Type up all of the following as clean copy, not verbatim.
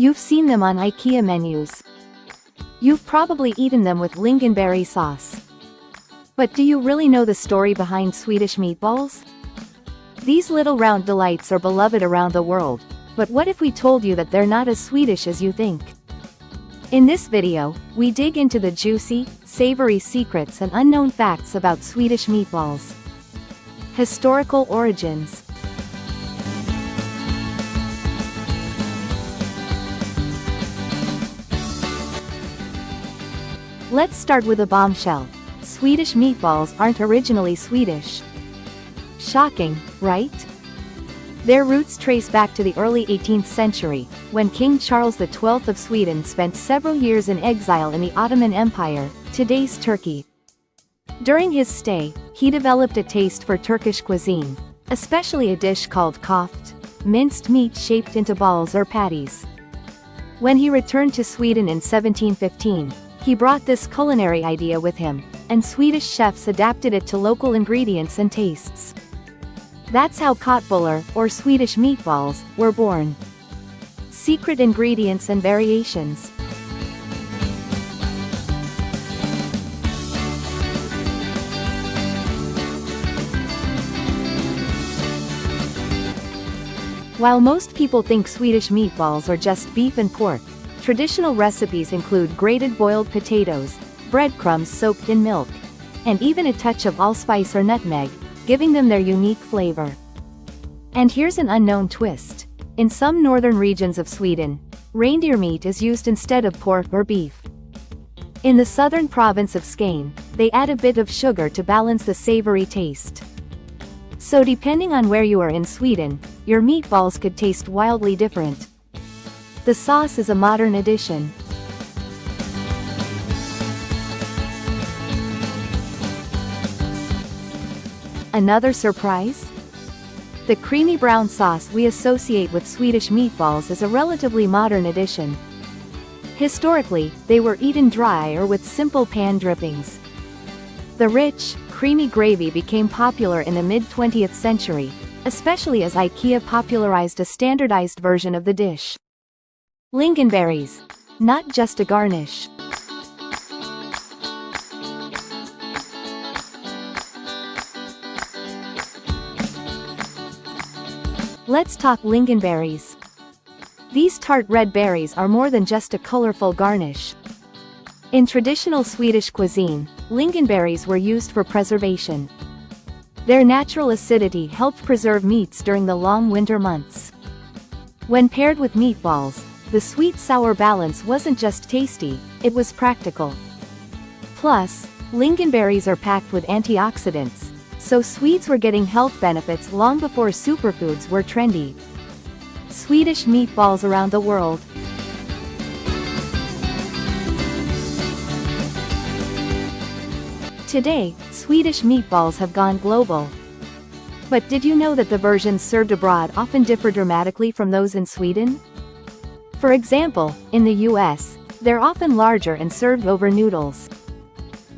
You've seen them on IKEA menus. You've probably eaten them with Lingonberry sauce. But do you really know the story behind Swedish meatballs? These little round delights are beloved around the world, but what if we told you that they're not as Swedish as you think? In this video, we dig into the juicy, savory secrets and unknown facts about Swedish meatballs. Historical origins. Let's start with a bombshell. Swedish meatballs aren't originally Swedish. Shocking, right? Their roots trace back to the early 18th century, when King Charles XII of Sweden spent several years in exile in the Ottoman Empire, today's Turkey. During his stay, he developed a taste for Turkish cuisine, especially a dish called köft, minced meat shaped into balls or patties. When he returned to Sweden in 1715, he brought this culinary idea with him, and Swedish chefs adapted it to local ingredients and tastes. That's how köttbullar, or Swedish meatballs, were born. Secret ingredients and variations. While most people think Swedish meatballs are just beef and pork, traditional recipes include grated boiled potatoes, breadcrumbs soaked in milk, and even a touch of allspice or nutmeg, giving them their unique flavor. And here's an unknown twist. In some northern regions of Sweden, reindeer meat is used instead of pork or beef. In the southern province of Skåne, they add a bit of sugar to balance the savory taste. So depending on where you are in Sweden, your meatballs could taste wildly different. The sauce is a modern addition. Another surprise? The creamy brown sauce we associate with Swedish meatballs is a relatively modern addition. Historically, they were eaten dry or with simple pan drippings. The rich, creamy gravy became popular in the mid-20th century, especially as IKEA popularized a standardized version of the dish. Lingonberries. Not just a garnish. Let's talk lingonberries. These tart red berries are more than just a colorful garnish. In traditional Swedish cuisine, lingonberries were used for preservation. Their natural acidity helped preserve meats during the long winter months. When paired with meatballs, the sweet-sour balance wasn't just tasty, it was practical. Plus, lingonberries are packed with antioxidants, so Swedes were getting health benefits long before superfoods were trendy. Swedish meatballs around the world. Today, Swedish meatballs have gone global. But did you know that the versions served abroad often differ dramatically from those in Sweden? For example, in the US, they're often larger and served over noodles.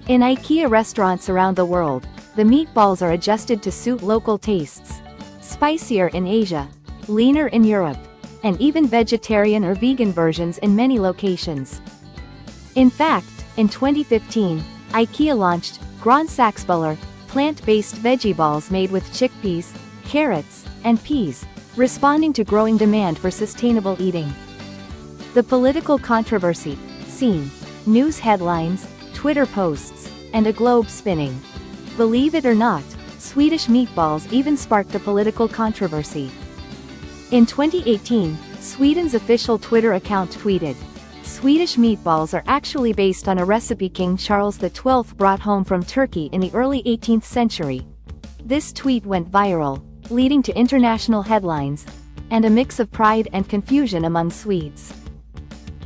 In IKEA restaurants around the world, the meatballs are adjusted to suit local tastes. Spicier in Asia, leaner in Europe, and even vegetarian or vegan versions in many locations. In fact, in 2015, IKEA launched grönsaksbollar, plant-based veggie balls made with chickpeas, carrots, and peas, responding to growing demand for sustainable eating. The political controversy, scene, news headlines, Twitter posts, and a globe spinning. Believe it or not, Swedish meatballs even sparked a political controversy. In 2018, Sweden's official Twitter account tweeted, "Swedish meatballs are actually based on a recipe King Charles XII brought home from Turkey in the early 18th century." This tweet went viral, leading to international headlines, and a mix of pride and confusion among Swedes.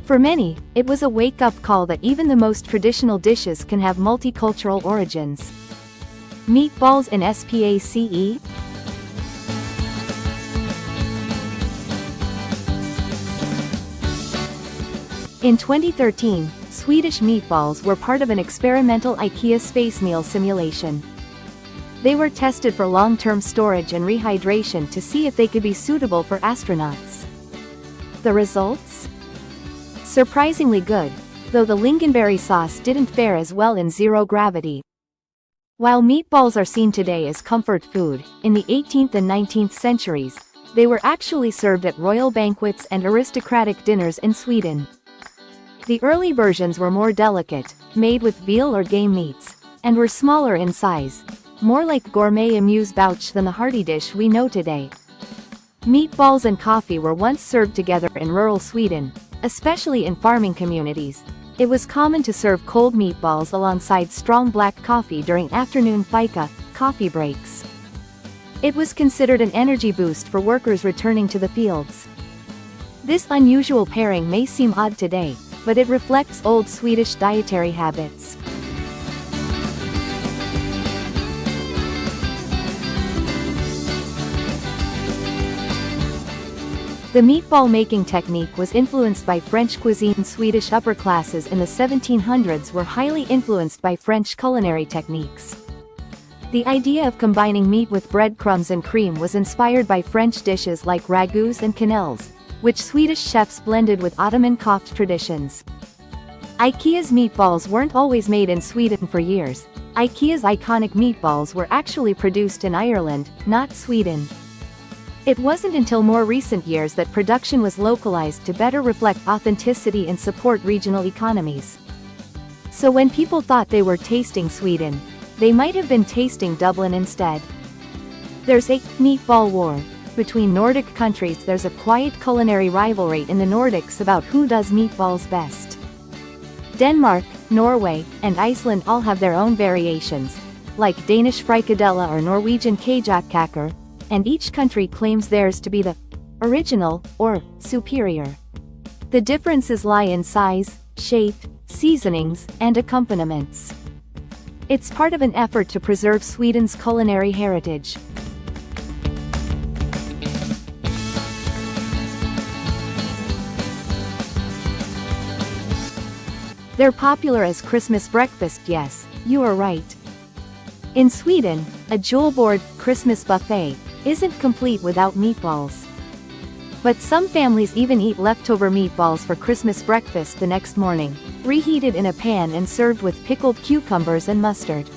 For many, it was a wake-up call that even the most traditional dishes can have multicultural origins. Meatballs in SPACE? In 2013, Swedish meatballs were part of an experimental IKEA space meal simulation. They were tested for long-term storage and rehydration to see if they could be suitable for astronauts. The results? Surprisingly good, though the Lingonberry sauce didn't fare as well in zero gravity. While meatballs are seen today as comfort food, in the 18th and 19th centuries, they were actually served at royal banquets and aristocratic dinners in Sweden. The early versions were more delicate, made with veal or game meats, and were smaller in size, more like gourmet amuse-bouche than the hearty dish we know today. Meatballs and coffee were once served together in rural Sweden, especially in farming communities. It was common to serve cold meatballs alongside strong black coffee during afternoon fika, coffee breaks. It was considered an energy boost for workers returning to the fields. This unusual pairing may seem odd today, but it reflects old Swedish dietary habits. The meatball making technique was influenced by French cuisine. Swedish upper classes in the 1700s were highly influenced by French culinary techniques. The idea of combining meat with breadcrumbs and cream was inspired by French dishes like ragouts and quenelles, which Swedish chefs blended with Ottoman Koft traditions. IKEA's meatballs weren't always made in Sweden for years. IKEA's iconic meatballs were actually produced in Ireland, not Sweden. It wasn't until more recent years that production was localized to better reflect authenticity and support regional economies. So when people thought they were tasting Sweden, they might have been tasting Dublin instead. There's a meatball war. Between Nordic countries, there's a quiet culinary rivalry in the Nordics about who does meatballs best. Denmark, Norway, and Iceland all have their own variations, like Danish frikadelle or Norwegian kjøttkaker, and each country claims theirs to be the original or superior. The differences lie in size, shape, seasonings, and accompaniments. It's part of an effort to preserve Sweden's culinary heritage. They're popular as Christmas breakfast. Yes, you are right. In Sweden, a julbord, Christmas buffet, isn't complete without meatballs. But some families even eat leftover meatballs for Christmas breakfast the next morning, reheated in a pan and served with pickled cucumbers and mustard.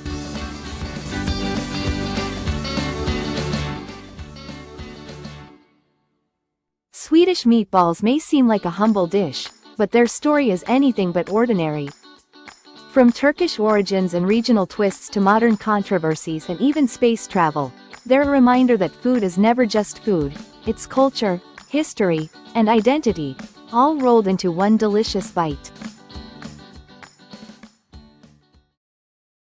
Swedish meatballs may seem like a humble dish, but their story is anything but ordinary. From Turkish origins and regional twists to modern controversies and even space travel, they're a reminder that food is never just food, it's culture, history, and identity, all rolled into one delicious bite.